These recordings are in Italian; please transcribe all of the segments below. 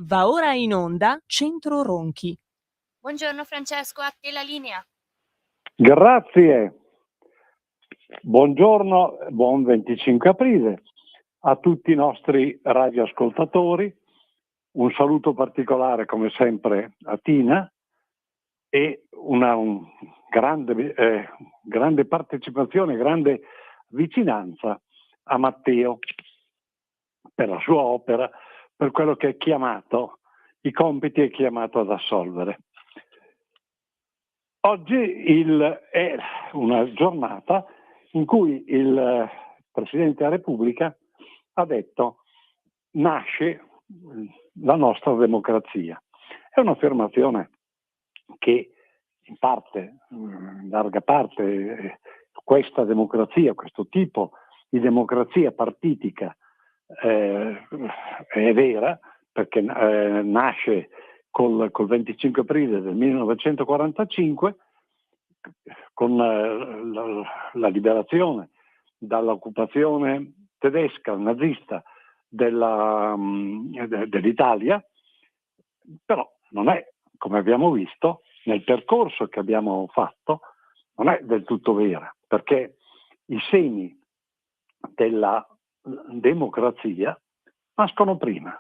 Va ora in onda Centro Ronchi. Buongiorno Francesco, a te la linea. Grazie. Buongiorno, buon 25 aprile a tutti i nostri radioascoltatori. Un saluto particolare come sempre a Tina e una grande partecipazione, grande vicinanza a Matteo per la sua opera, per quello che è chiamato, i compiti è chiamato ad assolvere. Oggi è una giornata in cui il Presidente della Repubblica ha detto: nasce la nostra democrazia. È un'affermazione che in parte, in larga parte, questa democrazia, questo tipo di democrazia partitica è vera, perché nasce col 25 aprile del 1945 con la liberazione dall'occupazione tedesca, nazista dell'Italia, però non è, come abbiamo visto nel percorso che abbiamo fatto, non è del tutto vera, perché i semi della democrazia nascono prima.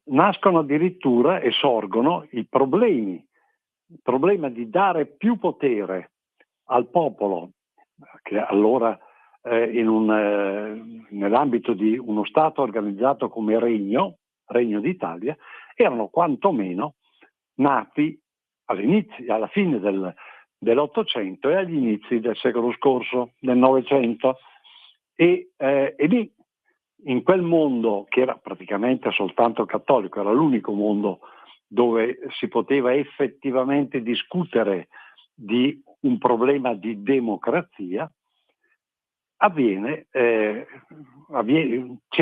Nascono addirittura e sorgono il problema di dare più potere al popolo, che allora nell'ambito di uno Stato organizzato come Regno d'Italia, erano quantomeno nati alla fine dell'Ottocento e agli inizi del secolo scorso, del Novecento, e lì, in quel mondo che era praticamente soltanto cattolico, era l'unico mondo dove si poteva effettivamente discutere di un problema di democrazia, c'è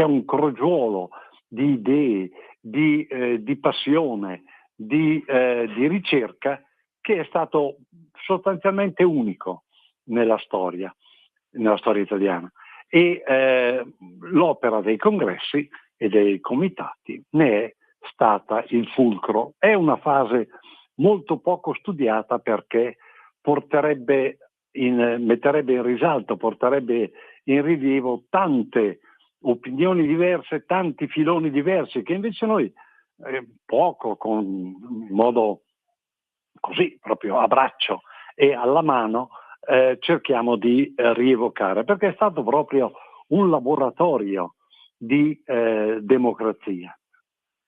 un crogiolo di idee, di passione, di ricerca che è stato sostanzialmente unico nella storia italiana. E l'opera dei congressi e dei comitati ne è stata il fulcro. È una fase molto poco studiata perché metterebbe in risalto, porterebbe in rilievo tante opinioni diverse, tanti filoni diversi che invece noi in modo così proprio a braccio e alla mano cerchiamo di rievocare, perché è stato proprio un laboratorio di democrazia.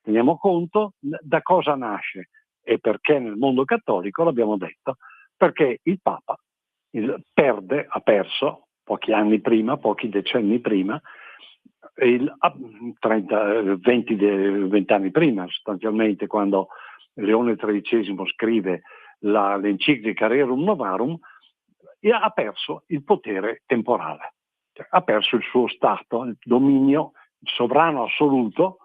Teniamo conto da cosa nasce e perché nel mondo cattolico, l'abbiamo detto, perché il Papa ha perso pochi decenni prima, 20 anni prima sostanzialmente, quando Leone XIII scrive l'enciclica Rerum Novarum, ha perso il potere temporale, cioè, ha perso il suo stato, il dominio, il sovrano assoluto,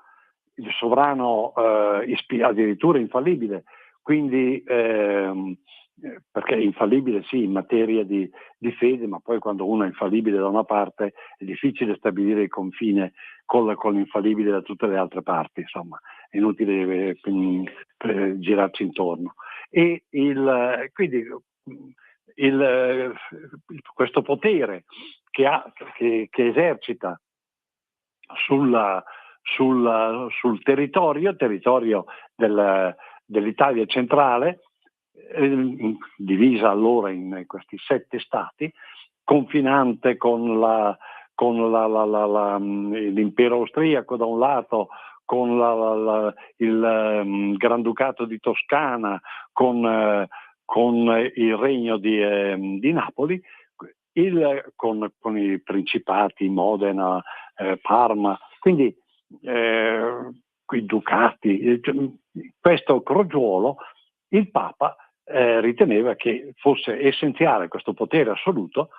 il sovrano addirittura infallibile, quindi perché è infallibile sì in materia di fede, ma poi quando uno è infallibile da una parte è difficile stabilire il confine con l'infallibile da tutte le altre parti, insomma è inutile girarci intorno. E quindi questo potere che esercita sul territorio dell'Italia centrale, divisa allora in questi 7 stati, confinante con l'impero austriaco da un lato, con il Granducato di Toscana, con il Regno di Napoli, con i principati, Modena, Parma, quindi i ducati, questo crogiolo, il Papa riteneva che fosse essenziale questo potere assoluto,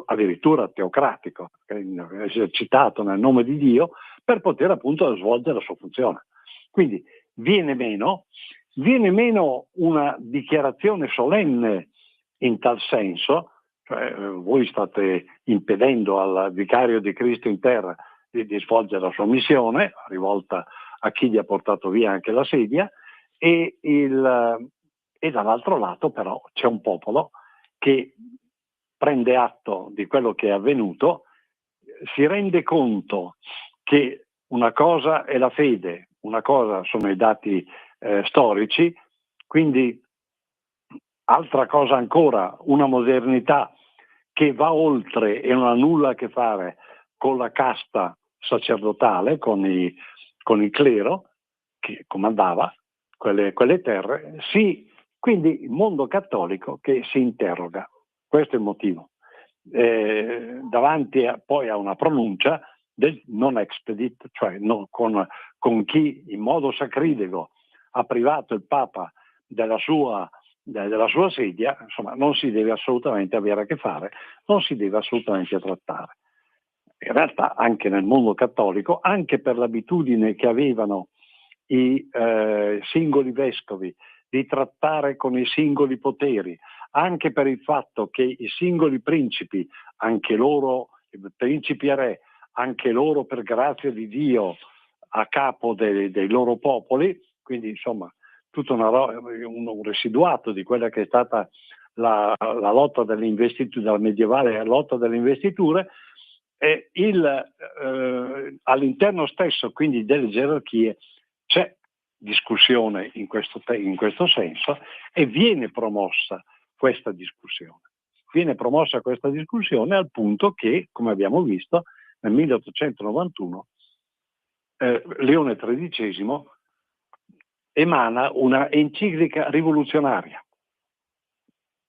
addirittura teocratico, esercitato nel nome di Dio, per poter appunto svolgere la sua funzione. Quindi viene meno una dichiarazione solenne in tal senso, cioè voi state impedendo al vicario di Cristo in terra di svolgere la sua missione rivolta a chi gli ha portato via anche la sedia, e dall'altro lato però c'è un popolo che prende atto di quello che è avvenuto, si rende conto che una cosa è la fede, una cosa sono i dati storici, quindi altra cosa ancora, una modernità che va oltre e non ha nulla a che fare con la casta sacerdotale, con il clero che comandava quelle terre, sì, quindi il mondo cattolico che si interroga. Questo è il motivo. Davanti poi a una pronuncia del non expedit, cioè con chi in modo sacrilego ha privato il Papa della sua sedia, insomma, non si deve assolutamente avere a che fare, non si deve assolutamente trattare. In realtà anche nel mondo cattolico, anche per l'abitudine che avevano i singoli vescovi di trattare con i singoli poteri, anche per il fatto che i singoli principi, anche loro, principi e re, anche loro per grazia di Dio a capo dei loro popoli, quindi insomma tutto un residuato di quella che è stata la lotta delle investiture, la medievale lotta delle investiture, e all'interno stesso quindi delle gerarchie c'è discussione in questo senso, e viene promossa questa discussione. Viene promossa questa discussione al punto che, come abbiamo visto, nel 1891 Leone XIII emana una enciclica rivoluzionaria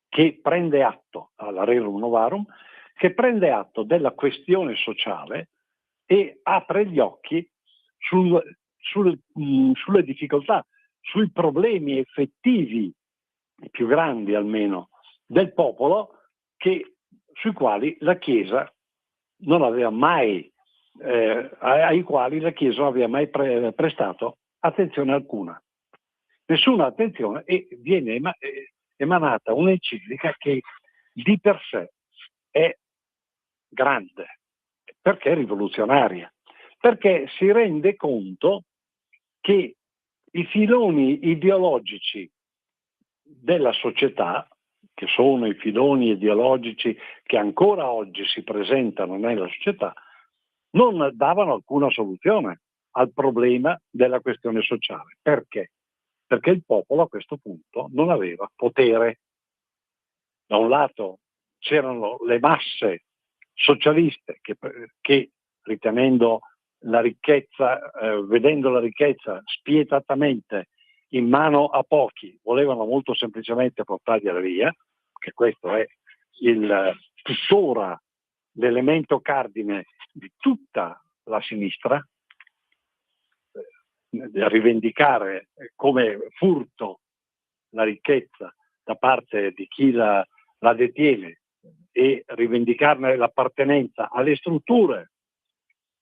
che prende atto, alla Rerum Novarum, che prende atto della questione sociale e apre gli occhi sulle difficoltà, sui problemi effettivi, i più grandi almeno, del popolo, sui quali la Chiesa non aveva mai, ai quali la Chiesa non aveva mai prestato attenzione alcuna. Nessuna attenzione, e viene emanata un'enciclica che di per sé è grande, perché è rivoluzionaria, perché si rende conto che i filoni ideologici della società, che sono i filoni ideologici che ancora oggi si presentano nella società, non davano alcuna soluzione al problema della questione sociale. Perché? Perché il popolo a questo punto non aveva potere. Da un lato c'erano le masse socialiste che ritenendo la ricchezza, vedendo la ricchezza spietatamente in mano a pochi, volevano molto semplicemente portargliela via, che questo è tuttora l'elemento cardine di tutta la sinistra, rivendicare come furto la ricchezza da parte di chi la detiene e rivendicarne l'appartenenza alle strutture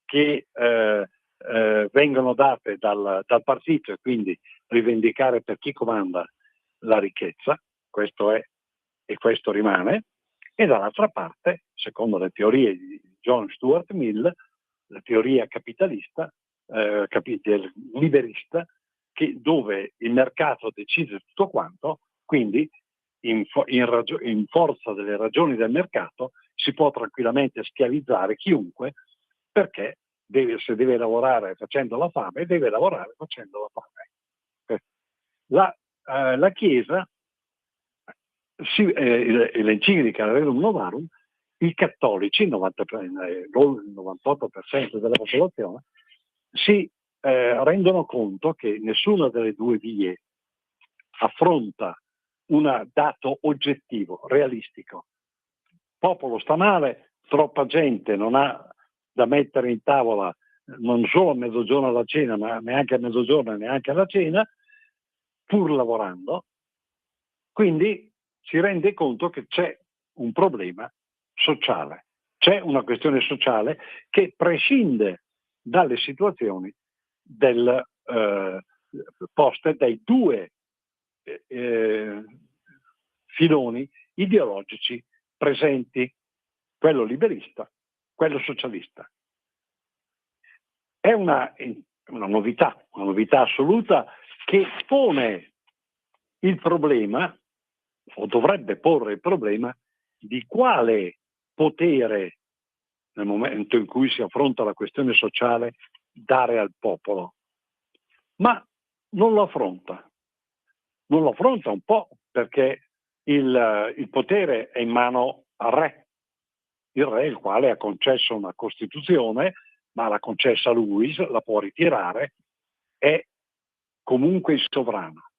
che vengono date dal partito, e quindi rivendicare per chi comanda la ricchezza, questo è e questo rimane. E dall'altra parte, secondo le teorie di John Stuart Mill, la teoria capitalista, liberista, dove il mercato decide tutto quanto, quindi in forza delle ragioni del mercato si può tranquillamente schiavizzare chiunque, perché se deve lavorare facendo la fame, deve lavorare facendo la fame. La Chiesa, l'enciclica Rerum Novarum, i cattolici, il 98% della popolazione, si rendono conto che nessuna delle due vie affronta un dato oggettivo, realistico. Il popolo sta male, troppa gente non ha da mettere in tavola non solo a mezzogiorno alla cena, ma neanche a mezzogiorno e neanche alla cena, pur lavorando. Quindi si rende conto che c'è un problema sociale, c'è una questione sociale che prescinde dalle situazioni poste dai due filoni ideologici presenti, quello liberista, quello socialista. È una una novità assoluta che pone il problema, o dovrebbe porre il problema, di quale potere, nel momento in cui si affronta la questione sociale, dare al popolo. Ma non lo affronta un po' perché il potere è in mano al re, il re il quale ha concesso una Costituzione, ma l'ha concessa lui, la può ritirare, è comunque il sovrano.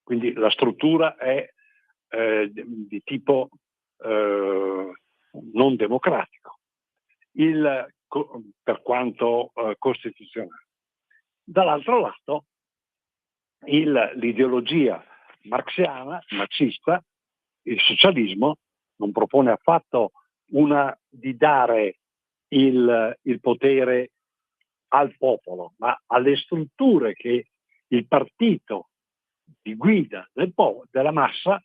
Quindi la struttura è di tipo non democratico, per quanto costituzionale. Dall'altro lato, l'ideologia marxista, il socialismo, non propone affatto di dare il potere al popolo, ma alle strutture che il partito di guida della massa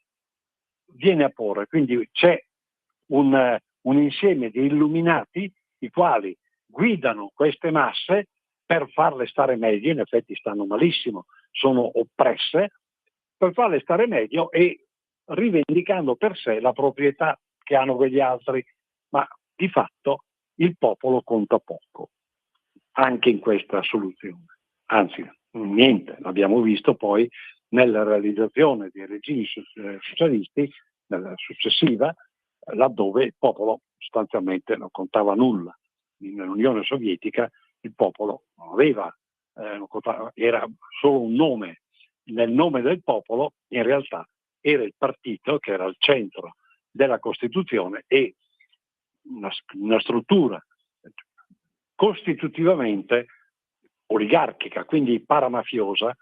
viene a porre. Quindi c'è un insieme di illuminati i quali guidano queste masse per farle stare meglio, in effetti stanno malissimo, sono oppresse, per farle stare meglio e rivendicando per sé la proprietà che hanno quegli altri, ma di fatto il popolo conta poco, anche in questa soluzione. Anzi, niente, l'abbiamo visto poi nella realizzazione dei regimi socialisti, nella successiva, laddove il popolo sostanzialmente non contava nulla. Nell'Unione Sovietica il popolo non aveva, era solo un nome. Nel nome del popolo in realtà era il partito che era al centro della Costituzione e una struttura costitutivamente oligarchica, quindi paramafiosa,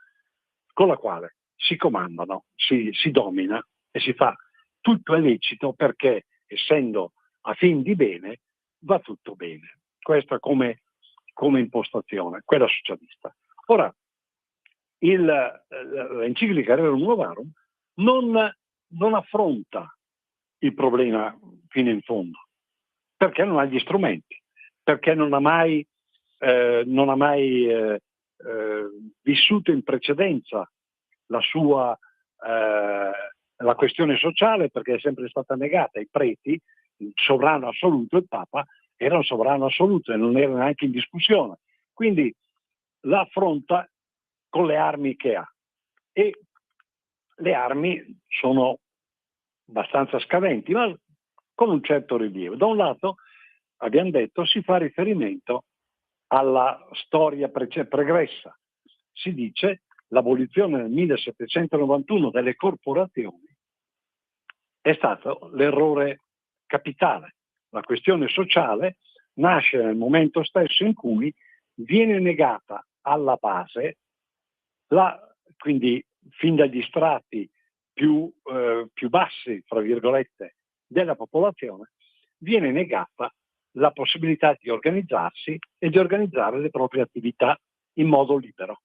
con la quale si comandano, si domina e si fa tutto è lecito perché, essendo a fin di bene, va tutto bene. Questa come impostazione, quella socialista. Ora, l'enciclica Rerum Novarum non affronta il problema fino in fondo, perché non ha gli strumenti, perché non ha mai vissuto in precedenza la questione sociale, perché è sempre stata negata. I preti, il sovrano assoluto, il Papa, era un sovrano assoluto e non era neanche in discussione. Quindi la affronta con le armi che ha. E le armi sono abbastanza scadenti, ma con un certo rilievo. Da un lato, abbiamo detto, si fa riferimento alla storia pregressa. Si dice l'abolizione nel 1791 delle corporazioni è stato l'errore capitale. La questione sociale nasce nel momento stesso in cui viene negata alla base, quindi fin dagli strati più bassi, fra virgolette, della popolazione, viene negata la possibilità di organizzarsi e di organizzare le proprie attività in modo libero.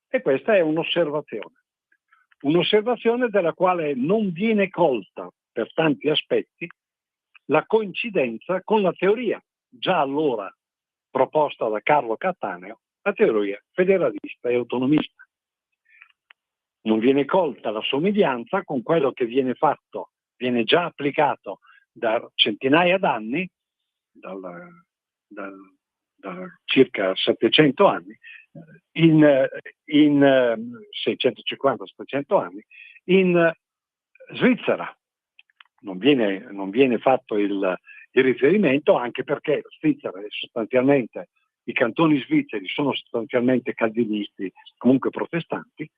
E questa è un'osservazione della quale non viene colta per tanti aspetti la coincidenza con la teoria, già allora proposta da Carlo Cattaneo, la teoria federalista e autonomista. Non viene colta la somiglianza con quello che viene fatto, viene già applicato da centinaia d'anni, da circa 700 anni, in 650-700 anni, in Svizzera. Non viene fatto il riferimento, anche perché la Svizzera è sostanzialmente, i cantoni svizzeri sono sostanzialmente calvinisti, comunque protestanti,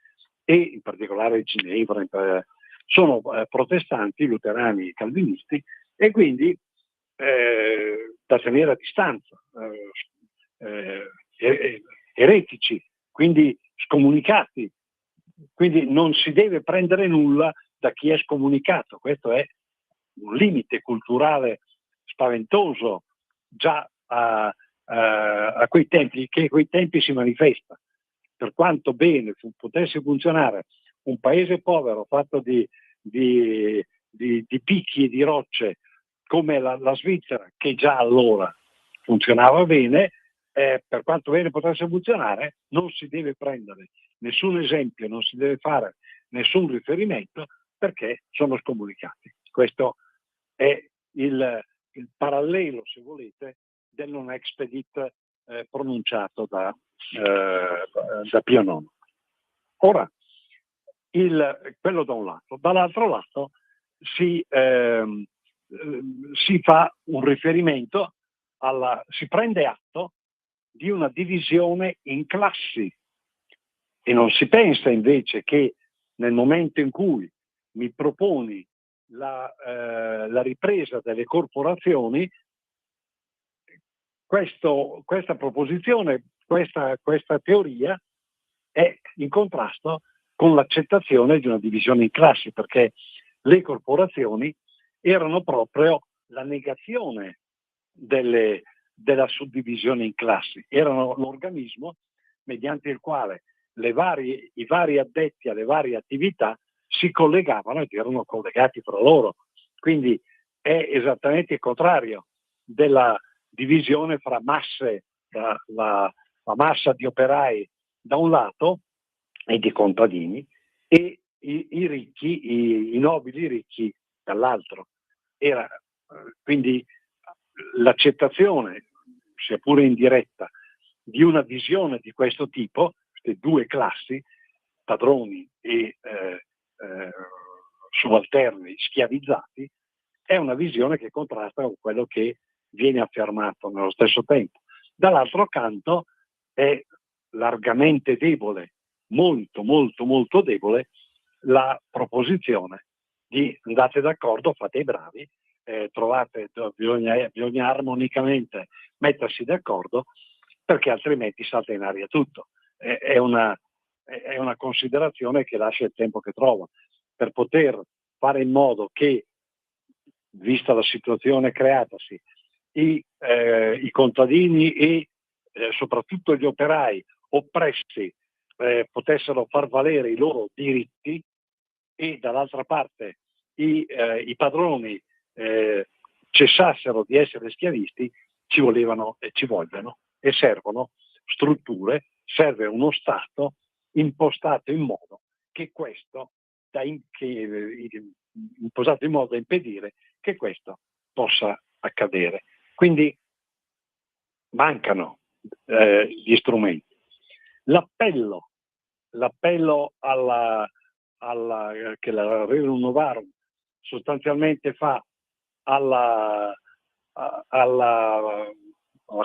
e in particolare Ginevra sono protestanti, luterani, calvinisti, e quindi da tenere a distanza, eretici, quindi scomunicati, quindi non si deve prendere nulla da chi è scomunicato. Questo è un limite culturale spaventoso già a quei tempi, che a quei tempi si manifesta. Per quanto bene potesse funzionare un paese povero fatto di picchi e di rocce come la Svizzera, che già allora funzionava bene, per quanto bene potesse funzionare, non si deve prendere nessun esempio, non si deve fare nessun riferimento perché sono scomunicati. Questo è il parallelo, se volete, del non expedit pronunciato da Pio IX. Ora, quello da un lato. Dall'altro lato si fa un riferimento si prende atto di una divisione in classi e non si pensa invece che nel momento in cui mi proponi la ripresa delle corporazioni, questa proposizione, questa teoria è in contrasto con l'accettazione di una divisione in classi, perché le corporazioni erano proprio la negazione della suddivisione in classi, erano l'organismo mediante il quale i vari addetti alle varie attività si collegavano ed erano collegati fra loro. Quindi è esattamente il contrario della divisione fra masse, fra la massa di operai da un lato e di contadini e i ricchi, i nobili ricchi dall'altro. Era quindi l'accettazione, sia pure indiretta, di una visione di questo tipo, queste due classi, padroni e subalterni schiavizzati, è una visione che contrasta con quello che viene affermato nello stesso tempo. Dall'altro canto è largamente debole, molto molto molto debole, la proposizione di andate d'accordo, fate i bravi, bisogna armonicamente mettersi d'accordo perché altrimenti salta in aria tutto. È una considerazione che lascia il tempo che trova per poter fare in modo che, vista la situazione creatasi, i contadini e soprattutto gli operai oppressi potessero far valere i loro diritti e dall'altra parte i padroni cessassero di essere schiavisti, ci volevano e ci vogliono e servono strutture, serve uno Stato impostato in modo che questo impostato in modo da impedire che questo possa accadere. Quindi mancano gli strumenti. L'appello che la Rerum Novarum sostanzialmente fa alla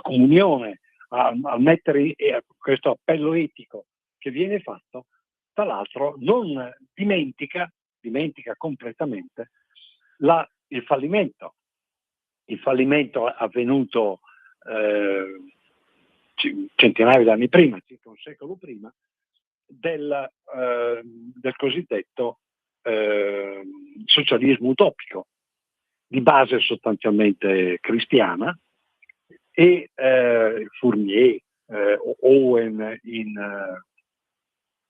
comunione, al mettere questo appello etico che viene fatto, tra l'altro non dimentica completamente il fallimento avvenuto centinaia di anni prima, circa un secolo prima, del cosiddetto socialismo utopico, di base sostanzialmente cristiana, e Fournier, Owen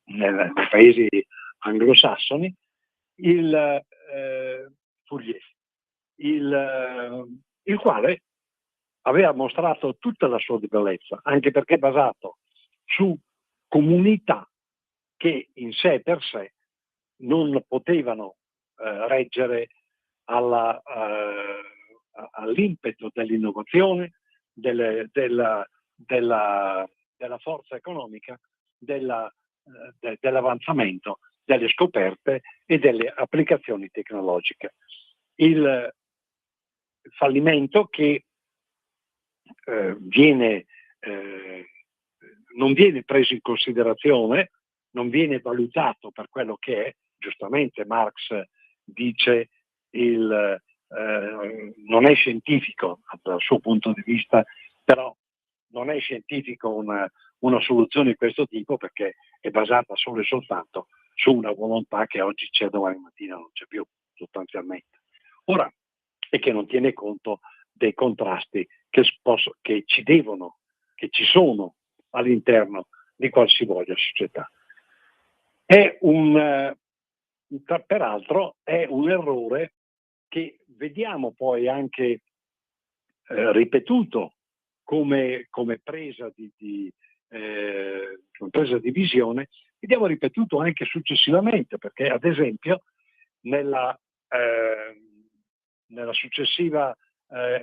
nei paesi anglosassoni, Fourier, il quale aveva mostrato tutta la sua bellezza, anche perché è basato su comunità che in sé per sé non potevano reggere all'impeto dell'innovazione, della forza economica, dell'avanzamento, delle scoperte e delle applicazioni tecnologiche. Il fallimento che non viene preso in considerazione, non viene valutato per quello che è. Giustamente Marx dice non è scientifico dal suo punto di vista, però non è scientifico una soluzione di questo tipo perché è basata solo e soltanto su una volontà che oggi c'è, domani mattina non c'è più, sostanzialmente. Ora, e che non tiene conto dei contrasti che ci sono all'interno di qualsivoglia società. Peraltro è un errore che vediamo poi anche ripetuto come presa come presa di visione, abbiamo ripetuto anche successivamente, perché ad esempio nella successiva,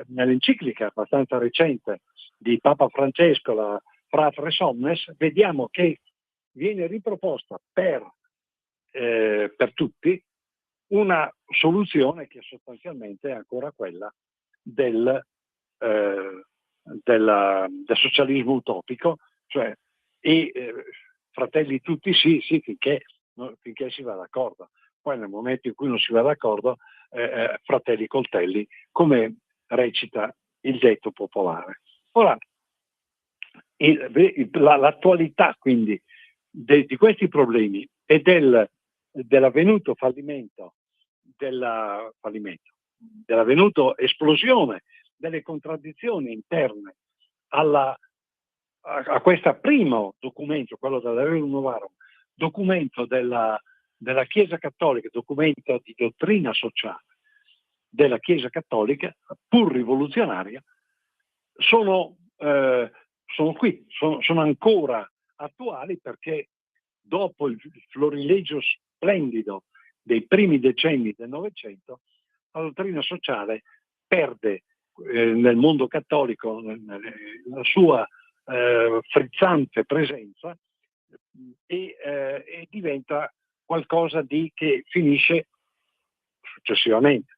nell'enciclica abbastanza recente di Papa Francesco, la Fratres Omnes, vediamo che viene riproposta per tutti una soluzione che sostanzialmente è ancora quella del socialismo utopico, cioè fratelli tutti sì, finché si va d'accordo. Poi nel momento in cui non si va d'accordo, fratelli coltelli, come recita il detto popolare. Ora, l'attualità quindi di questi problemi e dell'avvenuto dell'avvenuto esplosione delle contraddizioni interne a questo primo documento, quello della Rerum Novarum, documento della Chiesa Cattolica, documento di dottrina sociale della Chiesa Cattolica, pur rivoluzionaria, sono qui, sono ancora attuali, perché dopo il florilegio splendido dei primi decenni del Novecento, la dottrina sociale perde nel mondo cattolico la sua frizzante presenza e diventa qualcosa che finisce successivamente,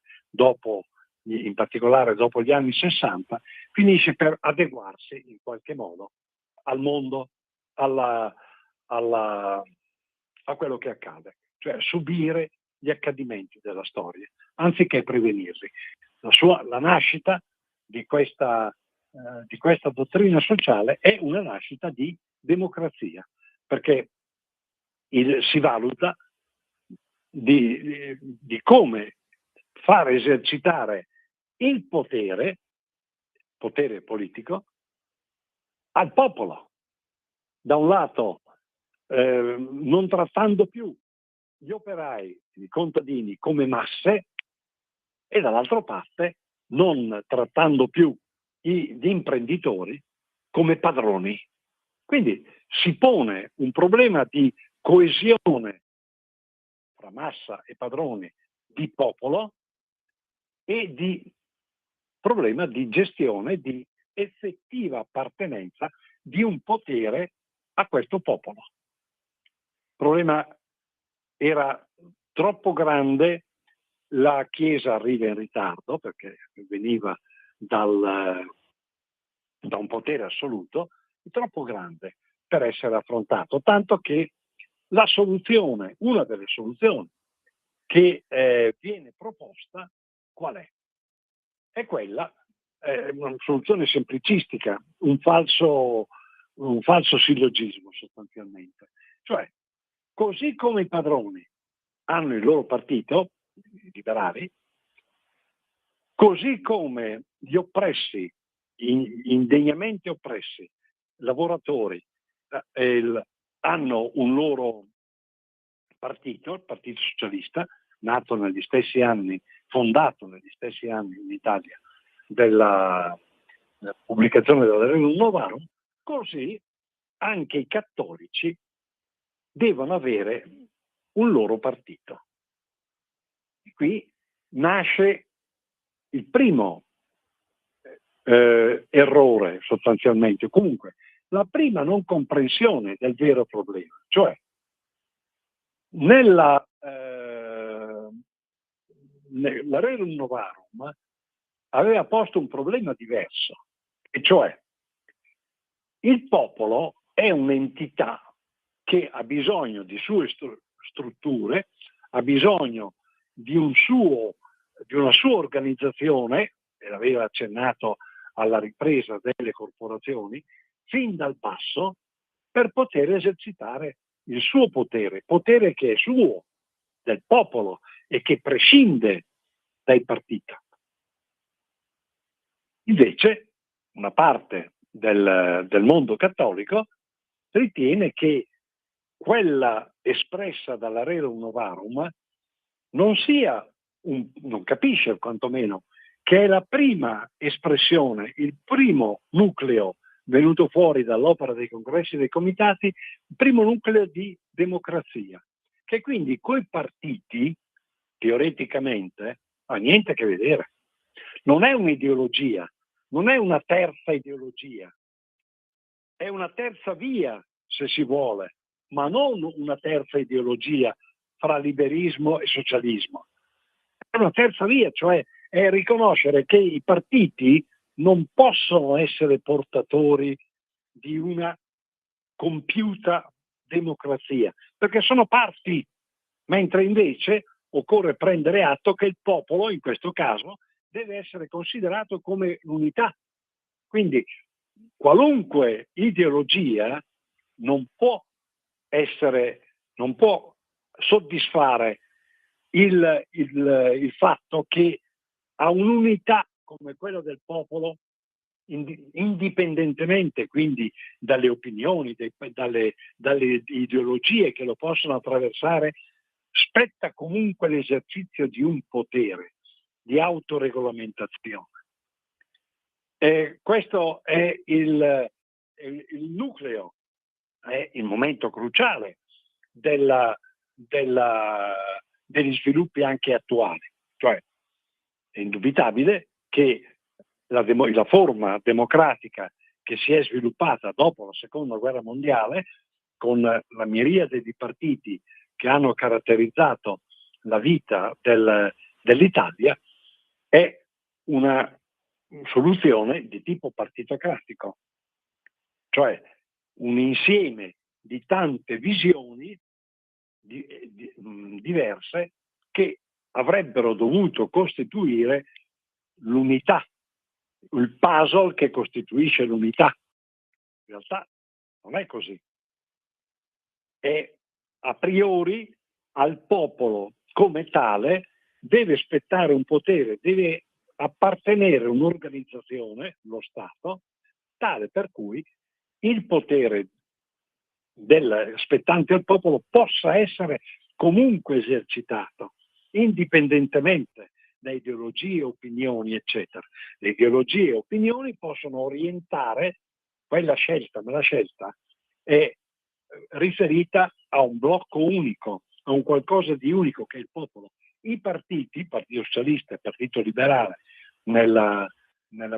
in particolare dopo gli anni 60, finisce per adeguarsi in qualche modo al mondo, a quello che accade, cioè subire gli accadimenti della storia, anziché prevenirli. La nascita di questa dottrina sociale è una nascita di democrazia, perché si valuta di come far esercitare il potere politico al popolo. Da un lato, non trattando più gli operai, i contadini come masse, e dall'altra parte non trattando più gli imprenditori come padroni. Quindi si pone un problema di coesione tra massa e padroni di popolo e di problema di gestione, di effettiva appartenenza di un potere a questo popolo. Il problema era troppo grande, la Chiesa arriva in ritardo perché veniva da un potere assoluto, troppo grande per essere affrontato, tanto che una delle soluzioni che viene proposta, qual è? È quella, una soluzione semplicistica, un falso sillogismo sostanzialmente. Cioè, così come i padroni hanno il loro partito, i liberali, così come gli oppressi, indegnamente oppressi, lavoratori, hanno un loro partito, il Partito Socialista, nato negli stessi anni, fondato negli stessi anni in Italia della pubblicazione della Rerum Novarum, così anche i cattolici devono avere un loro partito. E qui nasce il primo errore sostanzialmente, comunque la prima non comprensione del vero problema, cioè la Rerum Novarum aveva posto un problema diverso, e cioè il popolo è un'entità che ha bisogno di sue strutture, ha bisogno di una sua organizzazione, e l'aveva accennato alla ripresa delle corporazioni, fin dal basso, per poter esercitare il suo potere che è suo, del popolo, e che prescinde dai partiti. Invece, una parte del mondo cattolico ritiene che quella espressa dalla Rerum Novarum non capisce quantomeno che è la prima espressione, il primo nucleo venuto fuori dall'opera dei congressi e dei comitati, il primo nucleo di democrazia, che quindi coi partiti, teoreticamente, ha niente a che vedere. Non è un'ideologia, non è una terza ideologia, è una terza via, se si vuole, ma non una terza ideologia fra liberismo e socialismo. È una terza via, cioè è riconoscere che i partiti non possono essere portatori di una compiuta democrazia, perché sono parti, mentre invece occorre prendere atto che il popolo, in questo caso, deve essere considerato come l'unità. Quindi qualunque ideologia non può soddisfare il fatto che a un'unità come quella del popolo, indipendentemente quindi dalle opinioni, dalle ideologie che lo possono attraversare, spetta comunque l'esercizio di un potere di autoregolamentazione. Questo è il nucleo, è il momento cruciale degli sviluppi anche attuali. Cioè, è indubitabile che la forma democratica che si è sviluppata dopo la Seconda Guerra Mondiale, con la miriade di partiti che hanno caratterizzato la vita dell'Italia, è una soluzione di tipo partitocratico, cioè un insieme di tante visioni diverse che avrebbero dovuto costituire l'unità, il puzzle che costituisce l'unità. In realtà non è così. E a priori al popolo come tale deve spettare un potere, deve appartenere a un'organizzazione, lo Stato, tale per cui il potere spettante al popolo possa essere comunque esercitato, indipendentemente da ideologie, opinioni, eccetera. Le ideologie e opinioni possono orientare quella scelta, ma la scelta è riferita a un blocco unico, a un qualcosa di unico che è il popolo. I partiti, Partito Socialista e Partito Liberale, nella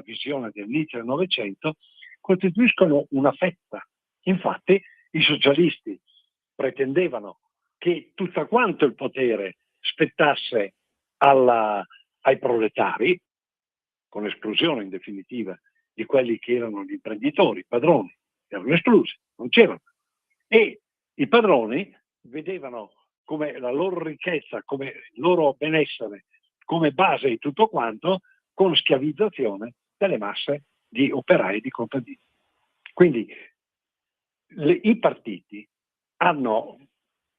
visione dell'inizio del Novecento, costituiscono una fetta. Infatti i socialisti pretendevano che tutto quanto il potere spettasse ai proletari, con esclusione in definitiva di quelli che erano gli imprenditori, i padroni, erano esclusi, non c'erano. E i padroni vedevano come la loro ricchezza, come il loro benessere, come base di tutto quanto, con schiavizzazione delle masse di operai e di contadini. Quindi i partiti hanno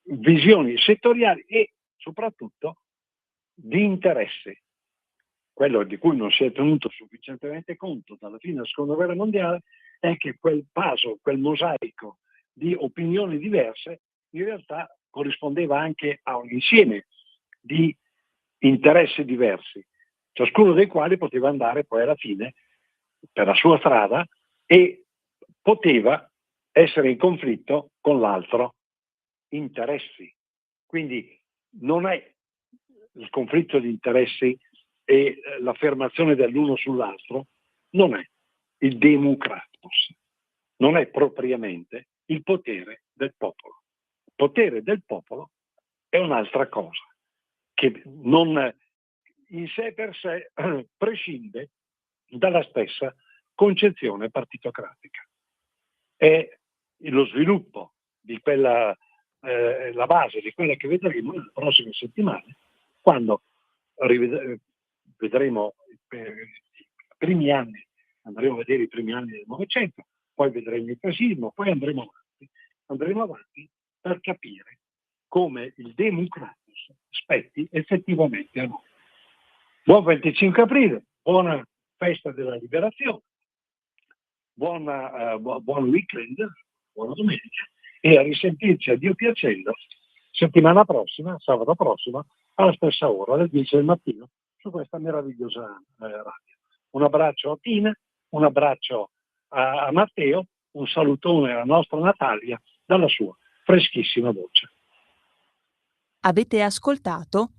visioni settoriali e soprattutto di interessi. Quello di cui non si è tenuto sufficientemente conto dalla fine della Seconda Guerra Mondiale è che quel puzzle, quel mosaico di opinioni diverse in realtà corrispondeva anche a un insieme di interessi diversi, ciascuno dei quali poteva andare poi alla fine per la sua strada e poteva essere in conflitto con l'altro interessi. Quindi non è il conflitto di interessi e l'affermazione dell'uno sull'altro, non è il democratos, non è propriamente il potere del popolo. Il potere del popolo è un'altra cosa, che non in sé per sé prescinde dalla stessa concezione partitocratica. È lo sviluppo di quella, la base di quella che vedremo nelle prossime settimane, quando vedremo i primi anni, andremo a vedere i primi anni del Novecento, poi vedremo il fascismo, poi andremo avanti per capire come il democratus spetti effettivamente a noi. Buon 25 aprile, buona festa della liberazione, buon weekend, buona domenica e a risentirci a Dio piacendo settimana prossima, sabato prossimo, alla stessa ora, alle 10 del mattino, su questa meravigliosa radio. Un abbraccio a Tina, un abbraccio a Matteo, un salutone alla nostra Natalia dalla sua freschissima voce. Avete ascoltato